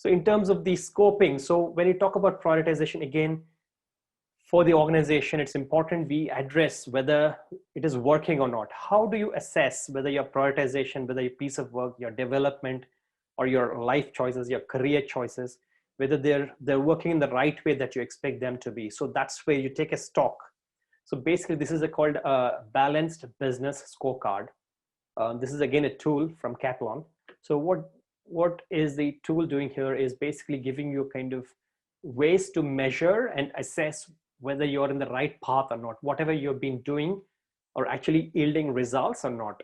So in terms of the scoping, so when you talk about prioritization, again, for the organization, it's important we address whether it is working or not. How do you assess whether your prioritization, whether your piece of work, your development, or your life choices, your career choices, whether they're working in the right way that you expect them to be? So that's where you take a stock. So basically, this is called a Balanced Business Scorecard. This is again a tool from Kaplan. So what is the tool doing here is basically giving you kind of ways to measure and assess whether you're in the right path or not, whatever you've been doing or actually yielding results or not.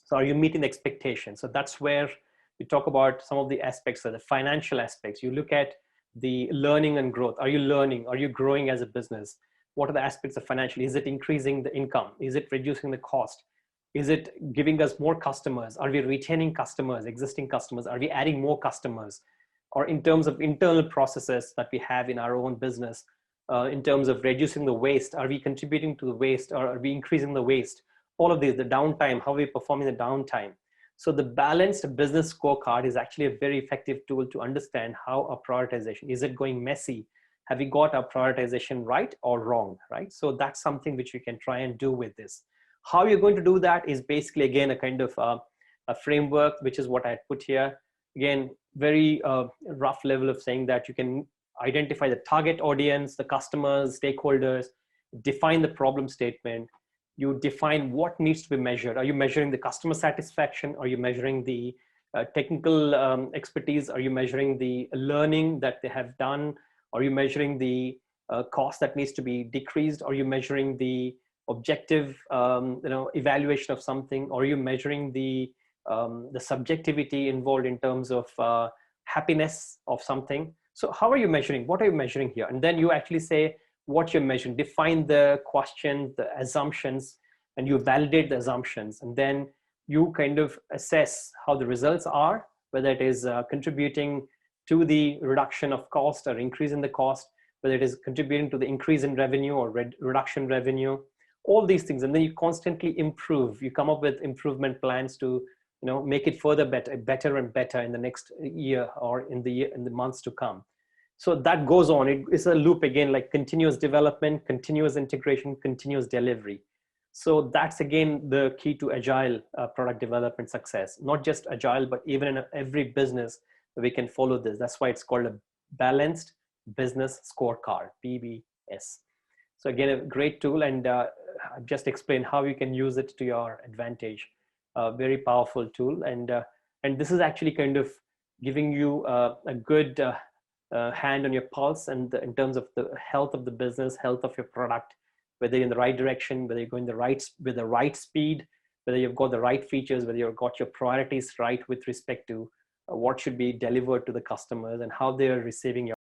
So are you meeting the expectations? So that's where we talk about some of the aspects of the financial aspects. You look at the learning and growth. Are you learning? Are you growing as a business? What are the aspects of financial? Is it increasing the income? Is it reducing the cost? Is it giving us more customers? Are we retaining customers, existing customers? Are we adding more customers? Or in terms of internal processes that we have in our own business, in terms of reducing the waste, are we contributing to the waste or are we increasing the waste? All of these, the downtime, how are we performing the downtime? So the Balanced Business Scorecard is actually a very effective tool to understand how our prioritization, is it going messy? Have we got our prioritization right or wrong, right? So that's something which you can try and do with this. How you're going to do that is basically, again, a kind of a framework, which is what I put here. Again, very rough level of saying that you can identify the target audience, the customers, stakeholders, define the problem statement. You define what needs to be measured. Are you measuring the customer satisfaction? Are you measuring the technical expertise? Are you measuring the learning that they have done? Are you measuring the cost that needs to be decreased? Are you measuring the objective evaluation of something? Or are you measuring the subjectivity involved in terms of happiness of something? So how are you measuring? What are you measuring here? And then you actually say what you're measuring, define the question, the assumptions, and you validate the assumptions. And then you kind of assess how the results are, whether it is contributing to the reduction of cost or increase in the cost, whether it is contributing to the increase in revenue or reduction revenue, all these things. And then you constantly improve. You come up with improvement plans to make it further better and better in the next year or in the months to come. So that goes on. It's a loop again, like continuous development, continuous integration, continuous delivery. So that's again the key to agile product development success. Not just agile, but even in every business we can follow this. That's why it's called a Balanced Business Scorecard, BBS. So again, a great tool, and I've just explained how you can use it to your advantage. Very powerful tool, and this is actually kind of giving you a good hand on your pulse, and in terms of the health of the business, health of your product, whether you're in the right direction, whether you're going with the right speed, whether you've got the right features, whether you've got your priorities right with respect to what should be delivered to the customers and how they're receiving your